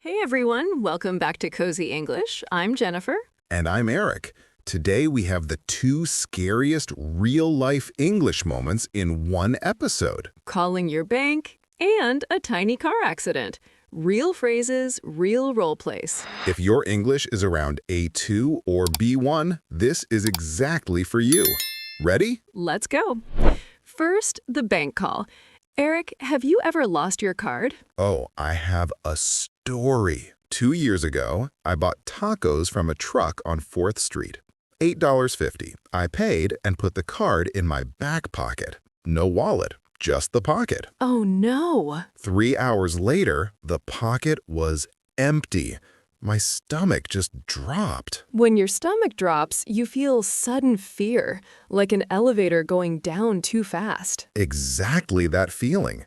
Hey everyone, welcome back to Cozy English. I'm Jennifer. And I'm Eric. Today we have the two scariest real-life English moments in one episode. Calling your bank and a tiny car accident. Real phrases, real role plays. If your English is around A2 or B1, this is exactly for you. Ready? Let's go. First, the bank call. Eric, have you ever lost your card? Oh, I have a story. 2 years ago, I bought tacos from a truck on 4th Street. $8.50. I paid and put the card in my back pocket. No wallet, just the pocket. Oh no. 3 hours later, the pocket was empty. My stomach just dropped. When your stomach drops, you feel sudden fear, like an elevator going down too fast. Exactly that feeling.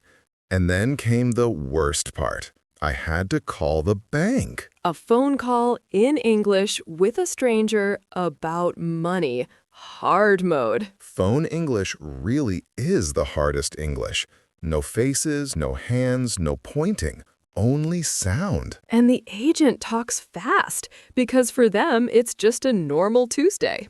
And then came the worst part. I had to call the bank. A phone call in English with a stranger about money. Hard mode. Phone English really is the hardest English. No faces, no hands, no pointing. Only sound. And the agent talks fast, because for them, it's just a normal Tuesday.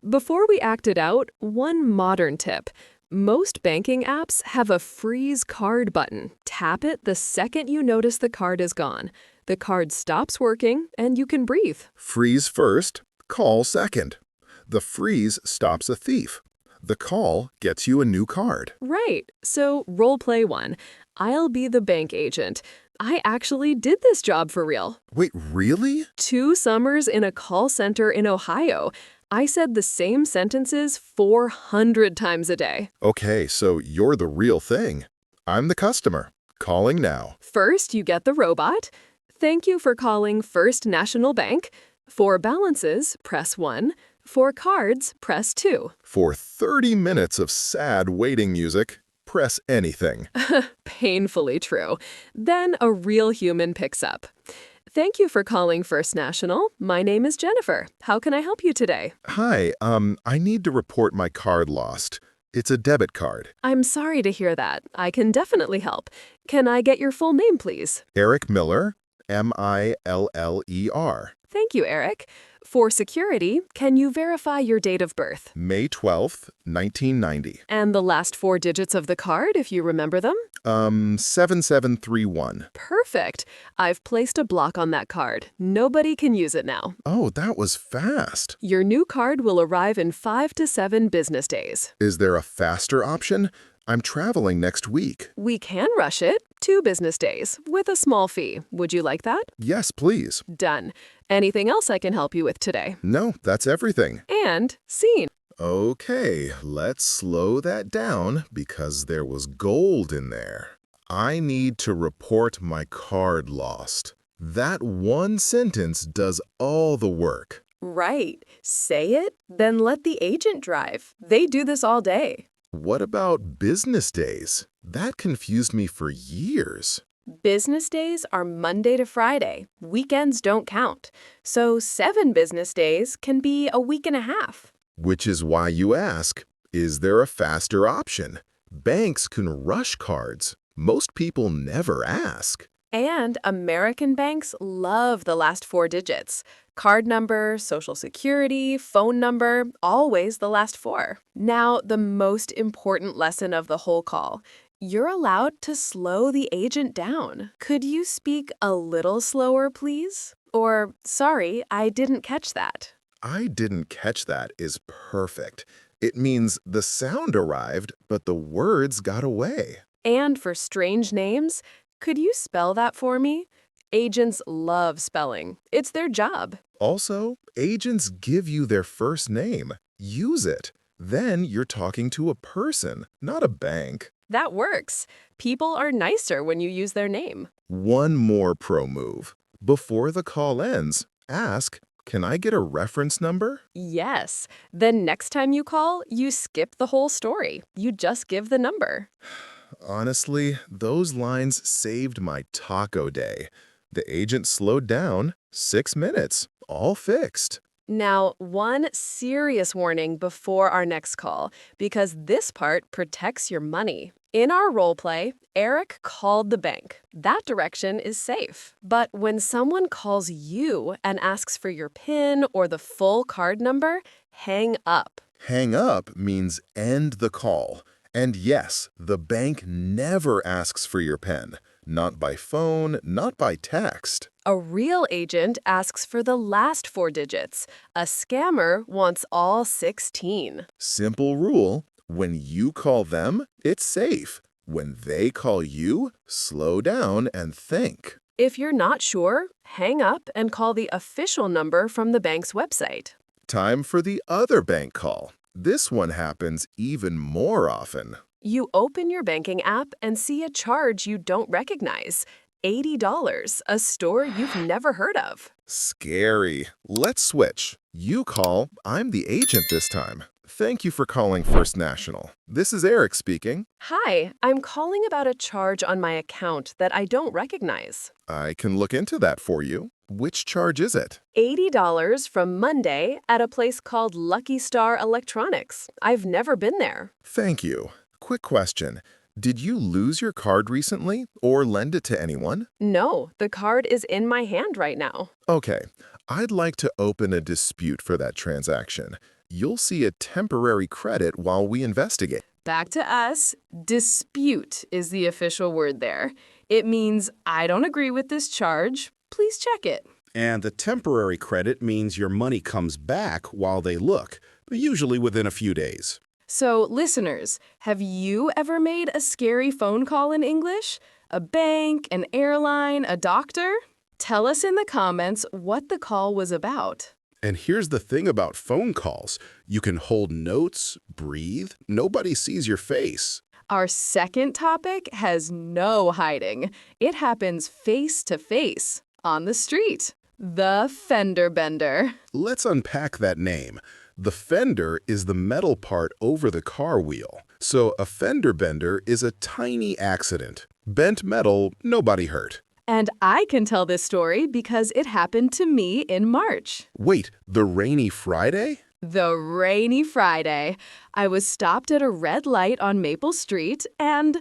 Before we act it out, one modern tip. Most banking apps have a freeze card button. Tap it the second you notice the card is gone. The card stops working, and you can breathe. Freeze first, call second. The freeze stops a thief. The call gets you a new card. Right. So role play one. I'll be the bank agent. I actually did this job for real. Wait, really? 2 summers in a call center in Ohio. I said the same sentences 400 times a day. Okay, so you're the real thing. I'm the customer. Calling now. First, you get the robot. Thank you for calling First National Bank. For balances, press 1. For cards, press 2. For 30 minutes of sad waiting music, press anything. Painfully true. Then a real human picks up. Thank you for calling First National. My name is Jennifer. How can I help you today? Hi, I need to report my card lost. It's a debit card. I'm sorry to hear that. I can definitely help. Can I get your full name, please? Eric Miller, Miller. Thank you, Eric. For security, can you verify your date of birth? May 12th, 1990. And the last 4 digits of the card, if you remember them? 7731. Perfect. I've placed a block on that card. Nobody can use it now. Oh, that was fast. Your new card will arrive in 5 to 7 business days. Is there a faster option? I'm traveling next week. We can rush it. 2 business days, with a small fee. Would you like that? Yes, please. Done. Anything else I can help you with today? No, that's everything. And scene. Okay, let's slow that down because there was gold in there. I need to report my card lost. That one sentence does all the work. Right. Say it, then let the agent drive. They do this all day. What about business days? That confused me for years. Business days are Monday to Friday. Weekends don't count. So 7 business days can be a week and a half. Which is why you ask, is there a faster option? Banks can rush cards. Most people never ask. And American banks love the last 4 digits. Card number, social security, phone number, always the last 4. Now, the most important lesson of the whole call. You're allowed to slow the agent down. Could you speak a little slower, please? Or, sorry, I didn't catch that. I didn't catch that is perfect. It means the sound arrived, but the words got away. And for strange names, could you spell that for me? Agents love spelling. It's their job. Also, agents give you their first name. Use it. Then you're talking to a person, not a bank. That works. People are nicer when you use their name. One more pro move. Before the call ends, ask, can I get a reference number? Yes. Then next time you call, you skip the whole story. You just give the number. Honestly, those lines saved my taco day. The agent slowed down, 6 minutes, all fixed. Now, one serious warning before our next call, because this part protects your money. In our role play, Eric called the bank. That direction is safe. But when someone calls you and asks for your PIN or the full card number, hang up. Hang up means end the call. And yes, the bank never asks for your PIN. Not by phone, not by text. A real agent asks for the last four digits. A scammer wants all 16. Simple rule, when you call them, it's safe. When they call you, slow down and think. If you're not sure, hang up and call the official number from the bank's website. Time for the other bank call. This one happens even more often. You open your banking app and see a charge you don't recognize. $80, a store you've never heard of. Scary. Let's switch. You call, I'm the agent this time. Thank you for calling First National. This is Eric speaking. Hi, I'm calling about a charge on my account that I don't recognize. I can look into that for you. Which charge is it? $80 from Monday at a place called Lucky Star Electronics. I've never been there. Thank you. Quick question. Did you lose your card recently or lend it to anyone? No, the card is in my hand right now. Okay, I'd like to open a dispute for that transaction. You'll see a temporary credit while we investigate. Back to us. Dispute is the official word there. It means I don't agree with this charge. Please check it. And the temporary credit means your money comes back while they look, usually within a few days. So, listeners, have you ever made a scary phone call in English? A bank, an airline, a doctor? Tell us in the comments what the call was about. And here's the thing about phone calls. You can hold notes, breathe, nobody sees your face. Our second topic has no hiding. It happens face to face, on the street. The Fender Bender. Let's unpack that name. The fender is the metal part over the car wheel. So a fender bender is a tiny accident. Bent metal, nobody hurt. And I can tell this story because it happened to me in March. Wait, the rainy Friday? The rainy Friday. I was stopped at a red light on Maple Street and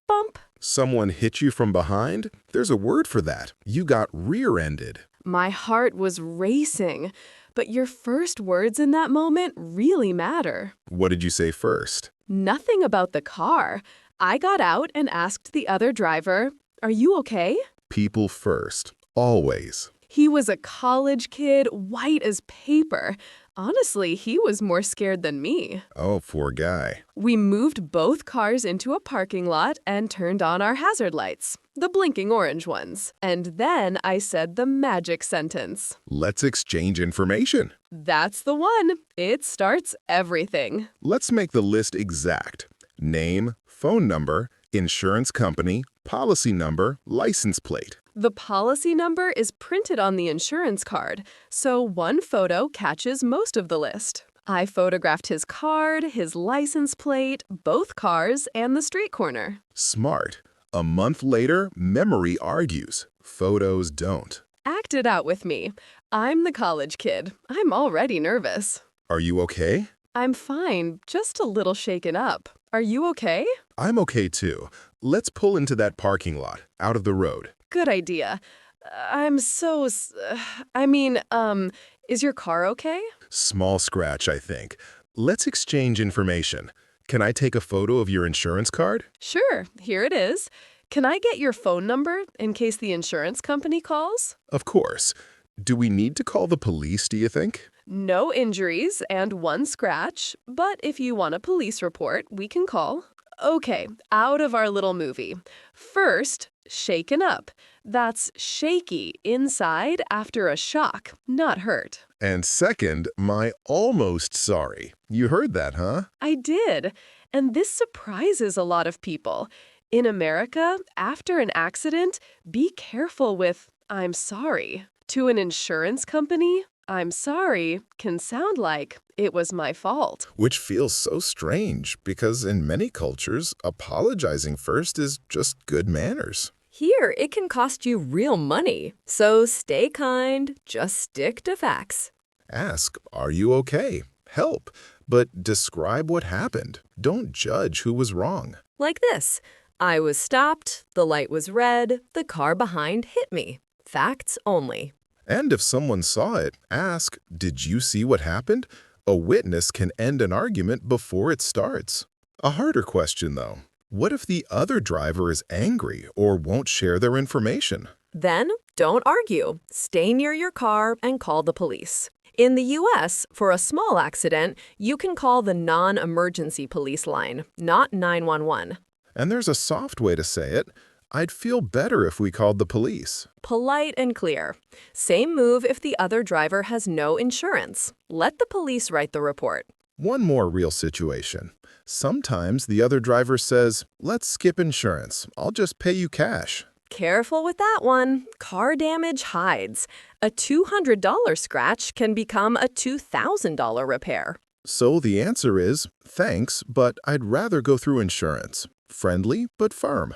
bump. Someone hit you from behind? There's a word for that. You got rear-ended. My heart was racing. But your first words in that moment really matter. What did you say first? Nothing about the car. I got out and asked the other driver, "Are you okay?" People first. Always. He was a college kid, white as paper. Honestly, he was more scared than me. Oh, poor guy. We moved both cars into a parking lot and turned on our hazard lights, the blinking orange ones. And then I said the magic sentence. Let's exchange information. That's the one. It starts everything. Let's make the list exact. Name, phone number, insurance company, policy number, license plate. The policy number is printed on the insurance card, so one photo catches most of the list. I photographed his card, his license plate, both cars, and the street corner. Smart. A month later, memory argues. Photos don't. Act it out with me. I'm the college kid. I'm already nervous. Are you okay? I'm fine, just a little shaken up. Are you okay? I'm okay too. Let's pull into that parking lot, out of the road. Good idea. Is your car okay? Small scratch, I think. Let's exchange information. Can I take a photo of your insurance card? Sure, here it is. Can I get your phone number in case the insurance company calls? Of course. Do we need to call the police, do you think? No injuries and one scratch, but if you want a police report, we can call. Okay, out of our little movie. First, shaken up. That's shaky inside after a shock, not hurt. And second, my almost sorry. You heard that, huh? I did. And this surprises a lot of people. In America, after an accident, be careful with "I'm sorry." To an insurance company, "I'm sorry" can sound like it was my fault. Which feels so strange because in many cultures, apologizing first is just good manners. Here, it can cost you real money. So stay kind, just stick to facts. Ask, are you okay? Help, but describe what happened. Don't judge who was wrong. Like this. I was stopped, the light was red, the car behind hit me. Facts only. And if someone saw it, ask, "Did you see what happened?" A witness can end an argument before it starts. A harder question, though. What if the other driver is angry or won't share their information? Then, don't argue. Stay near your car and call the police. In the US, for a small accident, you can call the non-emergency police line, not 911. And there's a soft way to say it. I'd feel better if we called the police. Polite and clear. Same move if the other driver has no insurance. Let the police write the report. One more real situation. Sometimes the other driver says, "Let's skip insurance. I'll just pay you cash." Careful with that one. Car damage hides. A $200 scratch can become a $2,000 repair. So the answer is, thanks, but I'd rather go through insurance. Friendly, but firm.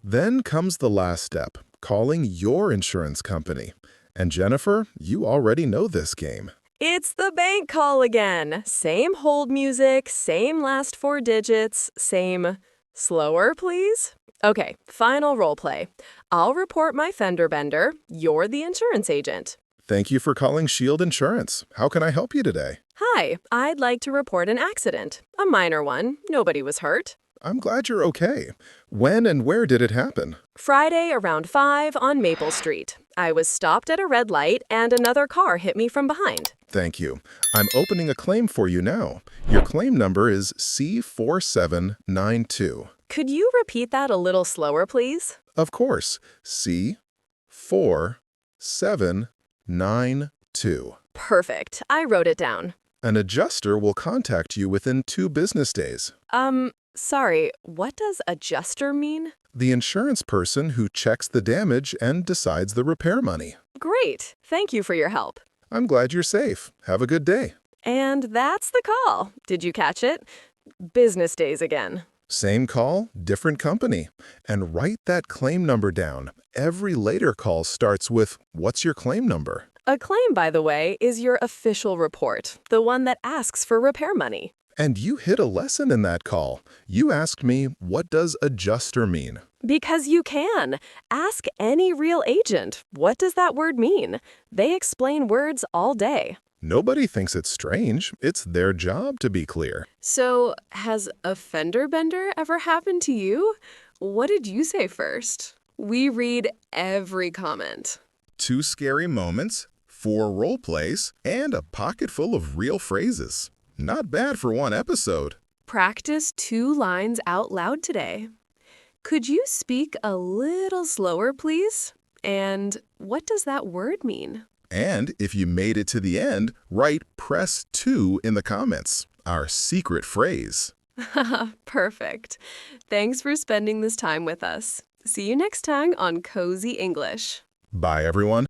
Then comes the last step, calling your insurance company. And Jennifer, you already know this game. It's the bank call again. Same hold music, same last 4 digits, same slower, please? Okay, final role play. I'll report my fender bender. You're the insurance agent. Thank you for calling Shield Insurance. How can I help you today? Hi, I'd like to report an accident. A minor one. Nobody was hurt. I'm glad you're okay. When and where did it happen? Friday around 5 on Maple Street. I was stopped at a red light and another car hit me from behind. Thank you. I'm opening a claim for you now. Your claim number is C4792. Could you repeat that a little slower, please? Of course, C4792. Perfect. I wrote it down. An adjuster will contact you within 2 business days. Sorry, what does adjuster mean? The insurance person who checks the damage and decides the repair money. Great. Thank you for your help. I'm glad you're safe. Have a good day. And that's the call. Did you catch it? Business days again. Same call, different company. And write that claim number down. Every later call starts with, "What's your claim number?" A claim, by the way, is your official report, the one that asks for repair money. And you hit a lesson in that call. You asked me, what does adjuster mean? Because you can. Ask any real agent. What does that word mean? They explain words all day. Nobody thinks it's strange. It's their job to be clear. So, has a fender bender ever happened to you? What did you say first? We read every comment. 2 scary moments, 4 role plays, and a pocket full of real phrases. Not bad for one episode. Practice 2 lines out loud today. Could you speak a little slower, please? And what does that word mean? And if you made it to the end, write press 2 in the comments, our secret phrase. Perfect. Thanks for spending this time with us. See you next time on Cozy English. Bye, everyone.